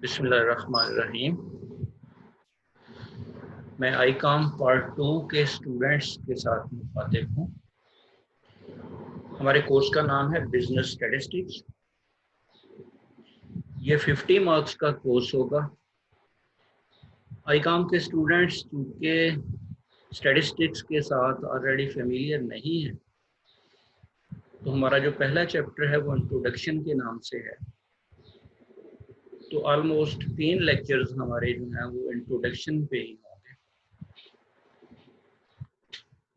बिस्मिल्लाहिर्रहमानिर्रहीम। मैं Icom part 2 के स्टूडेंट्स के साथ मुखातिब हूँ। हमारे कोर्स का नाम है बिजनेस स्टैटिस्टिक्स। ये 50 मार्क्स का कोर्स होगा। आईकॉम के स्टूडेंट्स चूँकि स्टैटिस्टिक्स के साथ ऑलरेडी फेमिलियर नहीं है, तो हमारा जो पहला चैप्टर है वो इंट्रोडक्शन के नाम से है। तो ऑलमोस्ट 3 लेक्चर्स हमारे जो हैं वो इंट्रोडक्शन पे ही होंगे।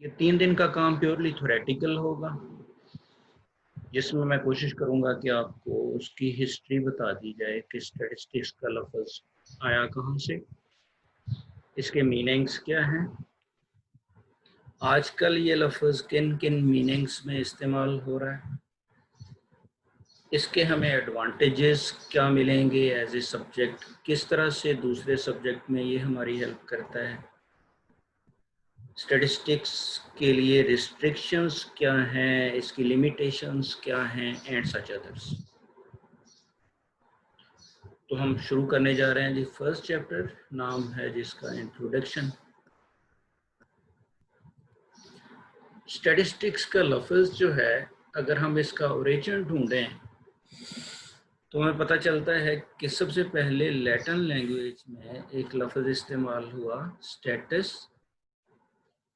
ये 3 दिन का काम प्योरली थ्योरेटिकल होगा, जिसमें मैं कोशिश करूंगा कि आपको उसकी हिस्ट्री बता दी जाए कि स्टैटिस्टिक्स का लफ्ज़ आया कहाँ से, इसके मीनिंग्स क्या हैं, आजकल ये लफ्ज़ किन किन मीनिंग्स में इस्तेमाल हो रहा है, इसके हमें एडवांटेजेस क्या मिलेंगे एज ए सब्जेक्ट, किस तरह से दूसरे सब्जेक्ट में ये हमारी हेल्प करता है, स्टैटिस्टिक्स के लिए रिस्ट्रिक्शंस क्या हैं, इसकी लिमिटेशंस क्या हैं एंड सच अदर्स। तो हम शुरू करने जा रहे हैं जी। फर्स्ट चैप्टर नाम है जिसका इंट्रोडक्शन। स्टैटिस्टिक्स का लफ्ज़ जो है, अगर हम इसका ओरिजिन ढूंढें तो हमें पता चलता है कि सबसे पहले लैटिन लैंग्वेज में एक लफ्ज़ इस्तेमाल हुआ स्टेटस,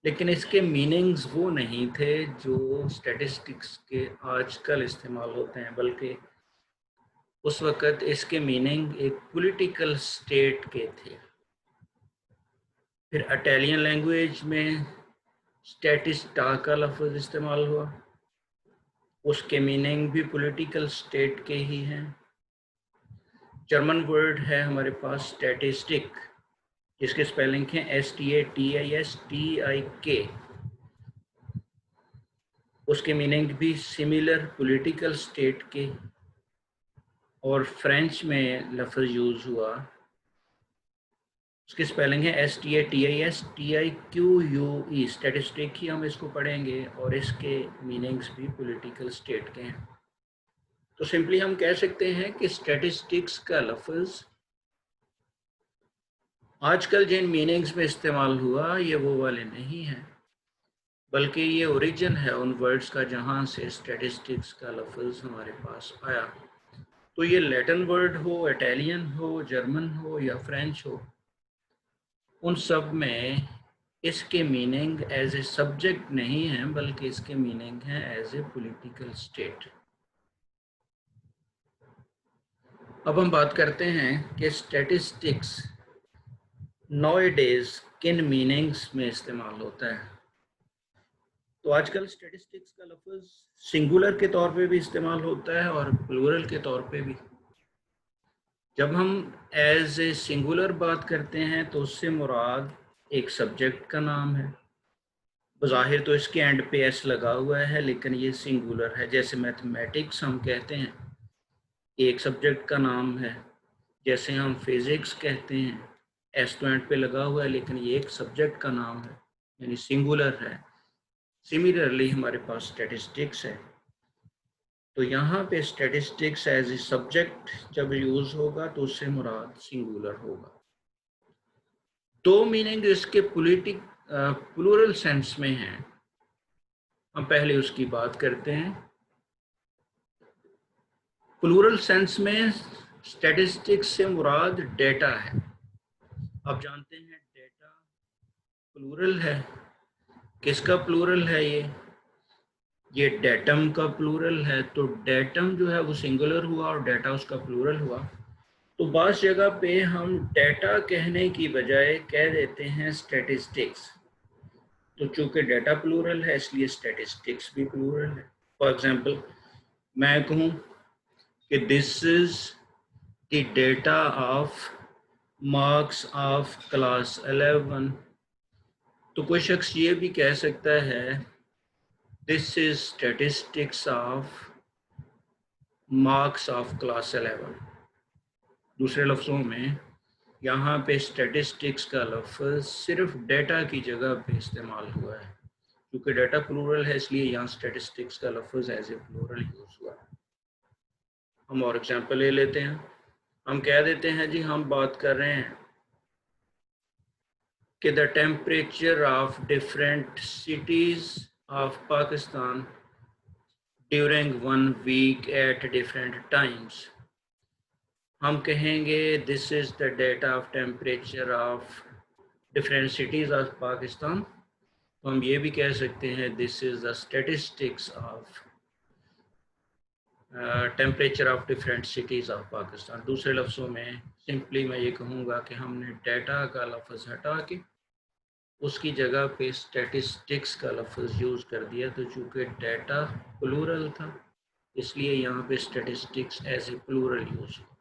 लेकिन इसके मीनिंग्स वो नहीं थे जो स्टैटिस्टिक्स के आजकल इस्तेमाल होते हैं, बल्कि उस वक़्त इसके मीनिंग एक पॉलिटिकल स्टेट के थे। फिर इटालियन लैंग्वेज में स्टैटिस्टा का लफ्ज़ इस्तेमाल हुआ, उसके मीनिंग भी पॉलिटिकल स्टेट के ही हैं। जर्मन वर्ड है हमारे पास स्टैटिस्टिक, जिसके स्पेलिंग है STATISTIK, उसके मीनिंग भी सिमिलर पॉलिटिकल स्टेट के। और फ्रेंच में लफ्ज़ यूज़ हुआ, उसकी स्पेलिंग है STATISTIQUE, स्टैटिस्टिक ही हम इसको पढ़ेंगे और इसके मीनिंग्स भी पॉलिटिकल स्टेट के हैं। तो सिंपली हम कह सकते हैं कि स्टैटिस्टिक्स का लफ्ज़ आजकल जिन मीनिंग्स में इस्तेमाल हुआ ये वो वाले नहीं हैं, बल्कि ये ओरिजिन है उन वर्ड्स का जहाँ से स्टैटिस्टिक्स का लफ्ज़ हमारे पास आया। तो ये लैटिन वर्ड हो, इटालियन हो, जर्मन हो या फ्रेंच हो, उन सब में इसके मीनिंग एज ए सब्जेक्ट नहीं है, बल्कि इसके मीनिंग है एज ए पॉलिटिकल स्टेट। अब हम बात करते हैं कि स्टैटिस्टिक्स नॉवेडेज किन मीनिंग्स में इस्तेमाल होता है। तो आजकल स्टैटिस्टिक्स का लफ्ज़ सिंगुलर के तौर पे भी इस्तेमाल होता है और प्लूरल के तौर पे भी। जब हम एज ए सिंगुलर बात करते हैं तो उससे मुराद एक सब्जेक्ट का नाम है। बज़ाहिर तो इसके एंड पे एस लगा हुआ है, लेकिन ये सिंगुलर है। जैसे मैथमेटिक्स हम कहते हैं एक सब्जेक्ट का नाम है, जैसे हम फिज़िक्स कहते हैं एस तो एंड पे लगा हुआ है, लेकिन ये एक सब्जेक्ट का नाम है, यानी सिंगुलर है। सिमिलरली हमारे पास स्टैटिस्टिक्स है, तो यहाँ पे स्टैटिस्टिक्स एज ए सब्जेक्ट जब यूज़ होगा तो उससे मुराद सिंगुलर होगा। दो मीनिंग इसके प्लूरल सेंस में हैं, हम पहले उसकी बात करते हैं। प्लूरल सेंस में स्टैटिस्टिक्स से मुराद डेटा है। आप जानते हैं डेटा प्लूरल है। किसका प्लूरल है ये डेटम का प्लूरल है। तो डेटम जो है वो सिंगुलर हुआ और डेटा उसका प्लूरल हुआ। तो बास जगह पे हम डेटा कहने की बजाय कह देते हैं स्टैटिस्टिक्स। तो चूंकि डेटा प्लूरल है इसलिए स्टैटिस्टिक्स भी प्लूरल है। फॉर एग्जांपल मैं कहूँ कि this is the data of marks of class 11, तो कोई शख्स ये भी कह सकता है this is statistics of marks of class 11। दूसरे लफ्ज़ों में यहाँ पे स्टैटिस्टिक्स का लफ्ज़ सिर्फ डेटा की जगह पे इस्तेमाल हुआ है। क्योंकि डेटा प्लूरल है इसलिए यहाँ स्टैटिस्टिक्स का लफ्ज़ एज ए प्लूरल यूज़ हुआ है। हम और एग्जांपल ले लेते हैं। हम कह देते हैं जी हम बात कर रहे हैं कि the temperature of different cities of Pakistan during 1 week at different times. हम कहेंगे this is the data of temperature of different cities of Pakistan. तो हम ये भी कह सकते हैं this is the statistics of temperature of different cities of Pakistan. दूसरे लफ्ज़ों में सिंपली मैं ये कहूँगा कि हमने डेटा का लफ्ज़ हटा के उसकी जगह पे स्टैटिस्टिक्स का लफ्ज़ यूज़ कर दिया। तो चूँकि डेटा प्लूरल था इसलिए यहाँ पे statistics as a plural use हुआ।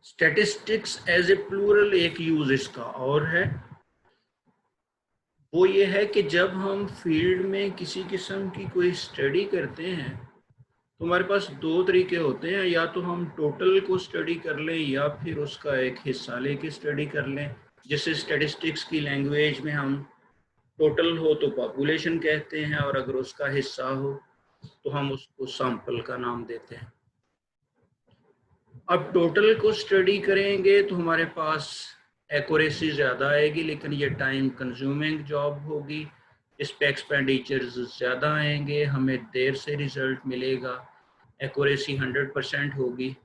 स्टैटिस्टिक्स एज ए प्लूरल एक यूज़ इसका और है, वो ये है कि जब हम फील्ड में किसी किस्म की कोई स्टडी करते हैं तो हमारे पास दो तरीके होते हैं, या तो हम टोटल को स्टडी कर लें या फिर उसका एक हिस्सा लेके स्टडी कर लें। जैसे स्टैटिस्टिक्स की लैंग्वेज में हम टोटल हो तो पॉपुलेशन कहते हैं और अगर उसका हिस्सा हो तो हम उसको सैंपल का नाम देते हैं। अब टोटल को स्टडी करेंगे तो हमारे पास एक्यूरेसी ज़्यादा आएगी, लेकिन ये टाइम कंज्यूमिंग जॉब होगी, इस पे एक्सपेंडिचर्स ज़्यादा आएंगे, हमें देर से रिजल्ट मिलेगा, एक्यूरेसी 100% होगी।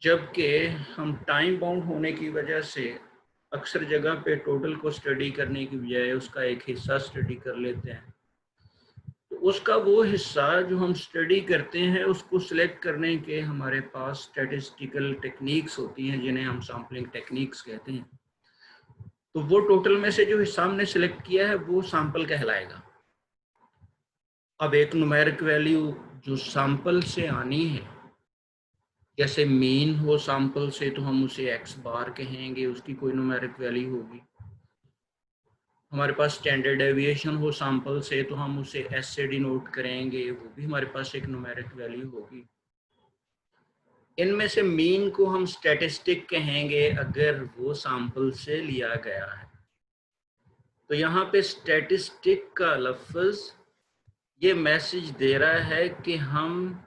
जबकि हम टाइम बाउंड होने की वजह से अक्सर जगह पे टोटल को स्टडी करने की बजाय उसका एक हिस्सा स्टडी कर लेते हैं। तो उसका वो हिस्सा जो हम स्टडी करते हैं उसको सिलेक्ट करने के हमारे पास स्टैटिस्टिकल टेक्निक्स होती हैं जिन्हें हम सैम्पलिंग टेक्निक्स कहते हैं। तो वो टोटल में से जो हिस्सा हमने सिलेक्ट किया है वो सैंपल कहलाएगा। अब एक न्यूमेरिक वैल्यू जो सैंपल से आनी है, जैसे मीन हो सैंपल से तो हम उसे x बार कहेंगे, उसकी कोई न्यूमेरिक वैल्यू होगी। हमारे पास स्टैंडर्ड डेविएशन हो सैंपल से तो हम उसे s से डिनोट करेंगे, वो भी हमारे पास एक न्यूमेरिक वैल्यू होगी। इनमें से मीन को हम स्टैटिस्टिक कहेंगे अगर वो सैंपल से लिया गया है। तो यहाँ पे स्टैटिस्टिक का लफ्ज़ ये मैसेज दे रहा है कि हम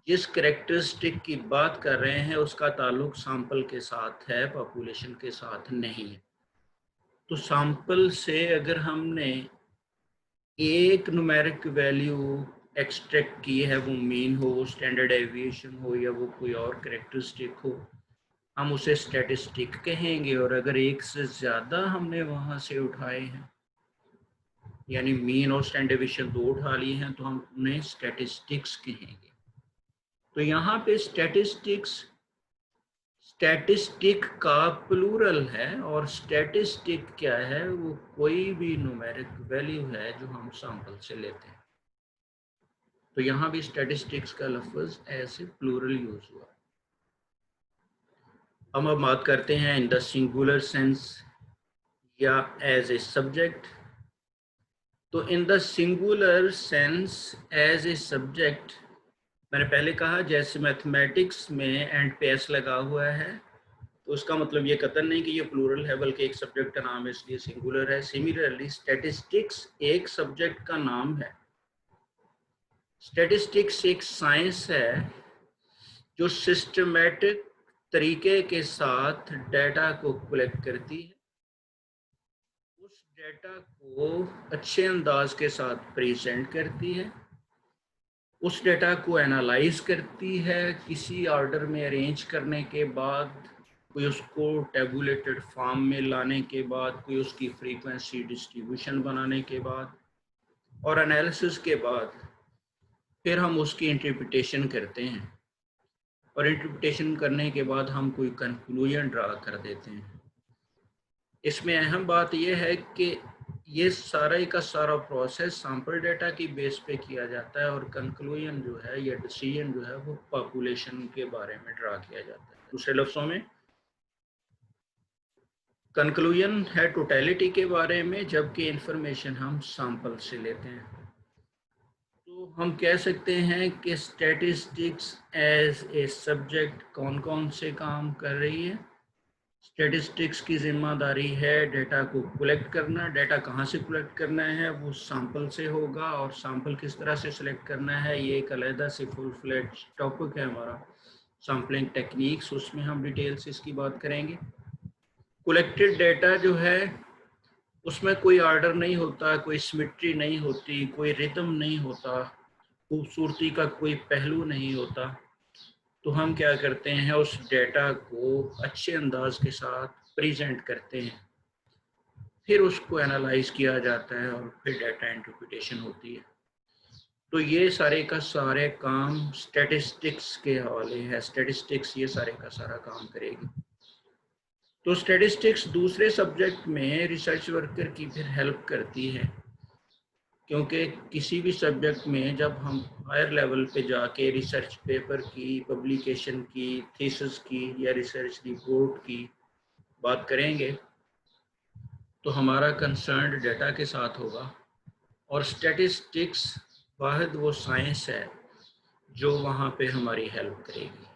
जिस करेक्टरिस्टिक की बात कर रहे हैं उसका ताल्लुक सैंपल के साथ है, पॉपुलेशन के साथ नहीं है। तो सैंपल से अगर हमने एक न्यूमेरिक वैल्यू एक्सट्रैक्ट की है, वो मीन हो, वो स्टैंडर्ड डेविएशन हो या वो कोई और करेक्टरिस्टिक हो, हम उसे स्टैटिस्टिक कहेंगे। और अगर एक से ज़्यादा हमने वहाँ से उठाए हैं, यानी मीन और स्टैंडर्ड डेविएशन दो उठा लिए हैं, तो हम उन्हें स्टैटिस्टिक्स कहेंगे। तो यहाँ पे स्टैटिस्टिक का प्लूरल है, और स्टैटिस्टिक क्या है, वो कोई भी न्यूमेरिक वैल्यू है जो हम सैंपल से लेते हैं। तो यहाँ भी स्टैटिस्टिक्स का लफ्ज़ ऐसे प्लूरल यूज हुआ। हम बात करते हैं इन द सिंगुलर सेंस या एज ए सब्जेक्ट। तो in the singular sense as a subject, मैंने पहले कहा जैसे मैथमेटिक्स में एंड पे एस लगा हुआ है तो उसका मतलब ये कतई नहीं कि ये प्लूरल है, बल्कि एक सब्जेक्ट का नाम है इसलिए सिंगुलर है। सिमिलरली स्टैटिस्टिक्स एक सब्जेक्ट का नाम है। स्टैटिस्टिक्स एक साइंस है जो सिस्टमैटिक तरीके के साथ डाटा को कलेक्ट करती है, उस डाटा को अच्छे अंदाज के साथ प्रेजेंट करती है, उस डाटा को एनालाइज करती है, किसी ऑर्डर में अरेंज करने के बाद, कोई उसको टेबुलेटेड फॉर्म में लाने के बाद, कोई उसकी फ्रीक्वेंसी डिस्ट्रीब्यूशन बनाने के बाद और एनालिसिस के बाद फिर हम उसकी इंटरप्रिटेशन करते हैं, और इंटरप्रिटेशन करने के बाद हम कोई कंक्लूजन ड्रा कर देते हैं। इसमें अहम बात यह है कि ये सारा का सारा प्रोसेस सैंपल डेटा की बेस पे किया जाता है, और कंक्लूजन जो है या डिसीजन जो है वो पॉपुलेशन के बारे में ड्रा किया जाता है। दूसरे लफ्ज़ों में कंक्लूजन है टोटलिटी के बारे में, जबकि इंफॉर्मेशन हम सैंपल से लेते हैं। तो हम कह सकते हैं कि स्टैटिस्टिक्स एज ए सब्जेक्ट कौन कौन से काम कर रही है। स्टैटिस्टिक्स की जिम्मेदारी है डेटा को कलेक्ट करना। डेटा कहाँ से कलेक्ट करना है, वो सैंपल से होगा, और सैंपल किस तरह से सिलेक्ट करना है ये एक अलग से फुल फ्लेज टॉपिक है हमारा। सैम्पलिंग टेक्निक्स, उसमें हम डिटेल से इसकी बात करेंगे। कलेक्टेड डेटा जो है उसमें कोई ऑर्डर नहीं होता, कोई सिमेट्री नहीं होती, कोई रिदम नहीं होता, खूबसूरती का कोई पहलू नहीं होता। तो हम क्या करते हैं, उस डेटा को अच्छे अंदाज के साथ प्रेजेंट करते हैं, फिर उसको एनालाइज किया जाता है और फिर डेटा इंटरप्रिटेशन होती है। तो ये सारे का सारे काम स्टैटिस्टिक्स के हवाले है, स्टैटिस्टिक्स ये सारे का सारा काम करेगी। तो स्टैटिस्टिक्स दूसरे सब्जेक्ट में रिसर्च वर्कर की फिर हेल्प करती है, क्योंकि किसी भी सब्जेक्ट में जब हम हायर लेवल पे जाके रिसर्च पेपर की, पब्लिकेशन की, थीसिस की या रिसर्च रिपोर्ट की बात करेंगे तो हमारा कंसर्न डेटा के साथ होगा। और स्टैटिस्टिक्स वाहिद वो साइंस है जो वहाँ पे हमारी हेल्प करेगी।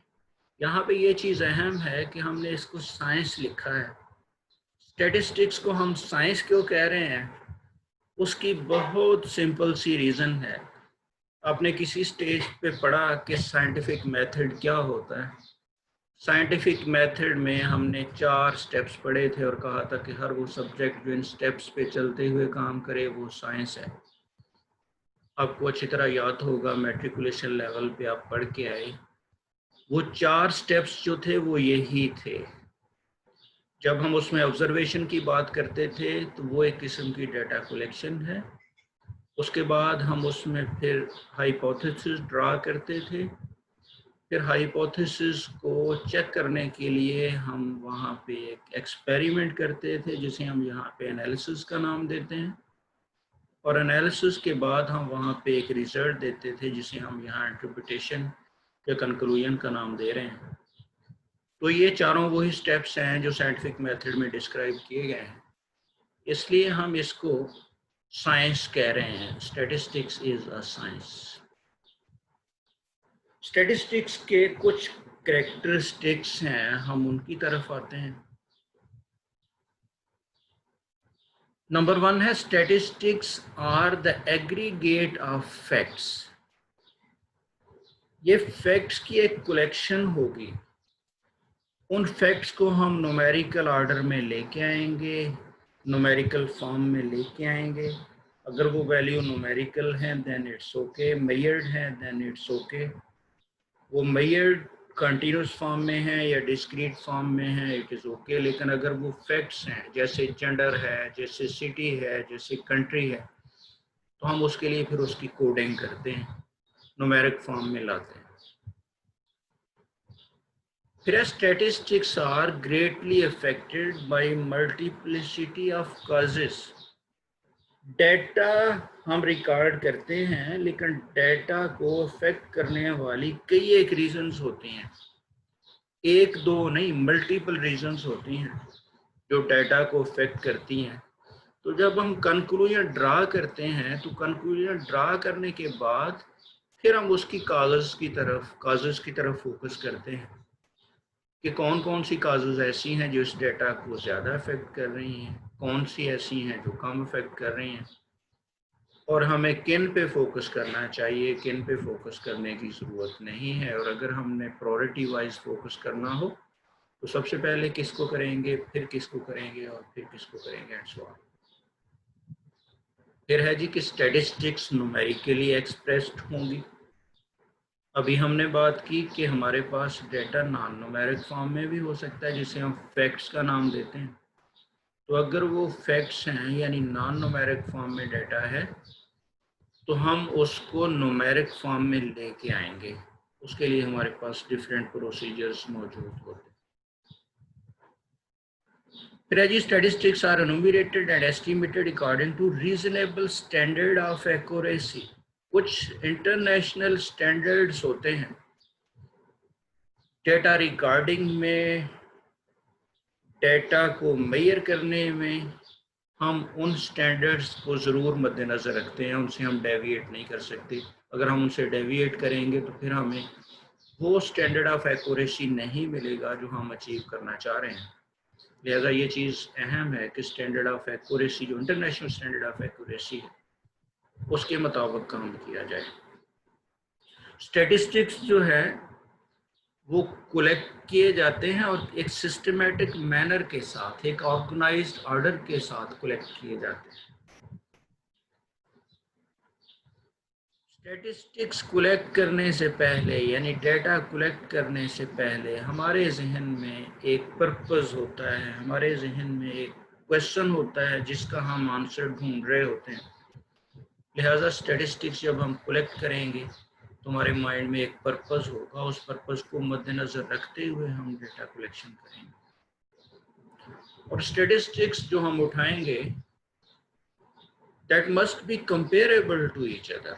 यहाँ पे ये चीज़ अहम है कि हमने इसको साइंस लिखा है। स्टैटिस्टिक्स को हम साइंस क्यों कह रहे हैं, उसकी बहुत सिंपल सी रीज़न है। आपने किसी स्टेज पे पढ़ा कि साइंटिफिक मेथड क्या होता है। साइंटिफिक मेथड में हमने 4 स्टेप्स पढ़े थे और कहा था कि हर वो सब्जेक्ट जो इन स्टेप्स पे चलते हुए काम करे वो साइंस है। आपको अच्छी तरह याद होगा, मैट्रिकुलेशन लेवल पे आप पढ़ के आए, वो 4 स्टेप्स जो थे वो यही थे। जब हम उसमें ऑब्जर्वेशन की बात करते थे तो वो एक किस्म की डेटा कलेक्शन है। उसके बाद हम उसमें फिर हाइपोथेसिस ड्रा करते थे। फिर हाइपोथेसिस को चेक करने के लिए हम वहाँ पे एक एक्सपेरिमेंट करते थे जिसे हम यहाँ पे एनालिसिस का नाम देते हैं। और एनालिसिस के बाद हम वहाँ पे एक रिजल्ट देते थे जिसे हम यहाँ इंटरप्रिटेशन या कंक्लूजन का नाम दे रहे हैं। तो ये चारों वही स्टेप्स हैं जो साइंटिफिक मेथड में डिस्क्राइब किए गए हैं, इसलिए हम इसको साइंस कह रहे हैं। Statistics is a science. Statistics के कुछ कैरेक्टरिस्टिक्स हैं, हम उनकी तरफ आते हैं। नंबर 1 है statistics are the aggregate of facts. ये फैक्ट्स की एक कलेक्शन होगी। उन फैक्ट्स को हम न्यूमेरिकल ऑर्डर में लेके आएंगे, न्यूमेरिकल फॉर्म में लेके आएंगे। अगर वो वैल्यू न्यूमेरिकल है देन इट्स ओके, मेजर्ड है देन इट्स ओके। वो मेजर्ड कंटिन्यूस फॉर्म में है या डिस्क्रीट फॉर्म में है, इट इज़ ओके। लेकिन अगर वो फैक्ट्स हैं, जैसे जेंडर है, जैसे सिटी है, जैसे कंट्री है, तो हम उसके लिए फिर उसकी कोडिंग करते हैं, न्यूमेरिक फॉर्म में लाते हैं। फिर statistics are greatly affected by multiplicity of causes। Data हम रिकॉर्ड करते हैं, लेकिन डेटा को अफेक्ट करने वाली कई एक रीजंस होती हैं, एक दो नहीं, मल्टीपल रीजंस होती हैं जो डेटा को अफेक्ट करती हैं। तो जब हम कंक्लूजन ड्रा करते हैं तो कंक्लूजन ड्रा करने के बाद फिर हम उसकी काजेस की तरफ फोकस करते हैं कि कौन कौन सी काजेस ऐसी हैं जो इस डेटा को ज़्यादा अफेक्ट कर रही हैं, कौन सी ऐसी हैं जो कम अफेक्ट कर रही हैं, और हमें किन पे फोकस करना चाहिए, किन पे फोकस करने की ज़रूरत नहीं है। और अगर हमने प्रायोरिटी वाइज फोकस करना हो तो सबसे पहले किसको करेंगे, फिर किसको करेंगे और फिर किसको करेंगे, एंड सो ऑन। फिर है जी कि स्टैटिस्टिक्स न्यूमेरिकली एक्सप्रेस्ड होंगी। अभी हमने बात की कि हमारे पास डेटा नॉन न्यूमेरिक फॉर्म में भी हो सकता है जिसे हम फैक्ट्स का नाम देते हैं। तो अगर वो फैक्ट्स हैं यानी नॉन न्यूमेरिक फॉर्म में डेटा है तो हम उसको न्यूमेरिक फॉर्म में लेके आएंगे। उसके लिए हमारे पास डिफरेंट प्रोसीजर्स मौजूद होते हैं। फिर जी statistics are enumerated and estimated according to reasonable standard of accuracy. कुछ इंटरनेशनल स्टैंडर्ड्स होते हैं डेटा रिकॉर्डिंग में, डेटा को मेजर करने में। हम उन स्टैंडर्ड्स को ज़रूर मद्देनज़र रखते हैं, उनसे हम डेविएट नहीं कर सकते। अगर हम उनसे डेविएट करेंगे तो फिर हमें वो स्टैंडर्ड ऑफ एक्यूरेसी नहीं मिलेगा जो हम अचीव करना चाह रहे हैं। लिहाजा ये चीज़ अहम है कि स्टैंडर्ड ऑफ एक्यूरेसी, जो इंटरनेशनल स्टैंडर्ड ऑफ एक्यूरेसी है, उसके मुताबिक काम किया जाए। स्टैटिस्टिक्स जो है वो कलेक्ट किए जाते हैं और एक सिस्टमेटिक मैनर के साथ, एक ऑर्गेनाइज्ड ऑर्डर के साथ कलेक्ट किए जाते हैं। स्टैटिस्टिक्स कलेक्ट करने से पहले, यानी डेटा कलेक्ट करने से पहले, हमारे जहन में एक पर्पस होता है, हमारे जहन में एक क्वेश्चन होता है जिसका हम आंसर ढूंढ रहे होते हैं। लिहाजा स्टैटिस्टिक्स जब हम कलेक्ट करेंगे तो हमारे माइंड में एक पर्पस होगा, उस पर्पस को मद्देनजर रखते हुए हम डेटा कलेक्शन करेंगे। और स्टैटिस्टिक्स जो हम उठाएंगे that must be comparable to each other.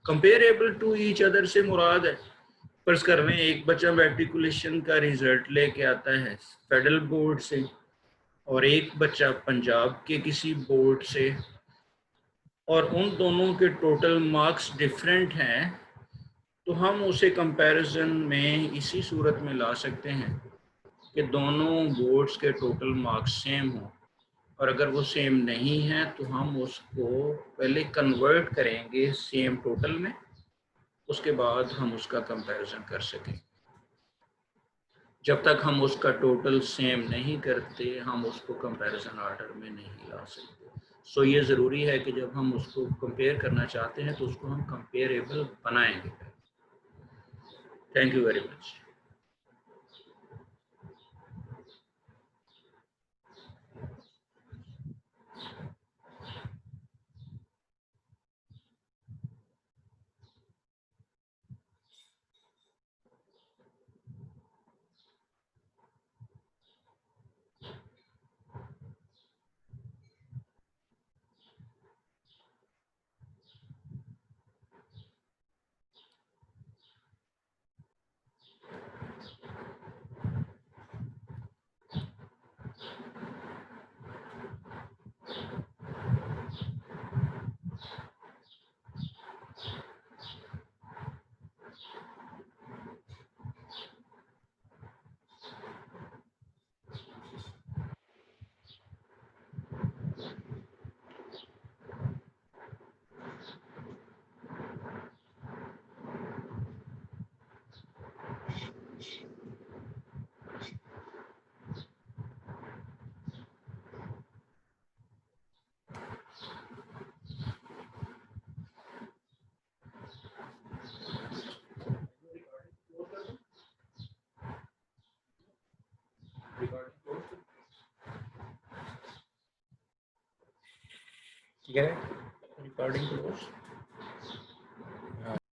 Comparable to each other से मुराद है, फर्ज कर रहे हैं एक बच्चा मैट्रिकुलेशन का रिजल्ट लेके आता है फेडरल बोर्ड से और एक बच्चा पंजाब के किसी बोर्ड से, और उन दोनों के टोटल मार्क्स डिफरेंट हैं, तो हम उसे कंपैरिजन में इसी सूरत में ला सकते हैं कि दोनों बोर्ड्स के टोटल मार्क्स सेम हों, और अगर वो सेम नहीं है तो हम उसको पहले कन्वर्ट करेंगे सेम टोटल में, उसके बाद हम उसका कंपैरिजन कर सकें। जब तक हम उसका टोटल सेम नहीं करते हम उसको कंपैरिजन ऑर्डर में नहीं ला सकते। सो ये ज़रूरी है कि जब हम उसको कंपेयर करना चाहते हैं तो उसको हम कंपेरेबल बनाएंगे। Thank you very much. ठीक है, रिकॉर्डिंग क्लोज।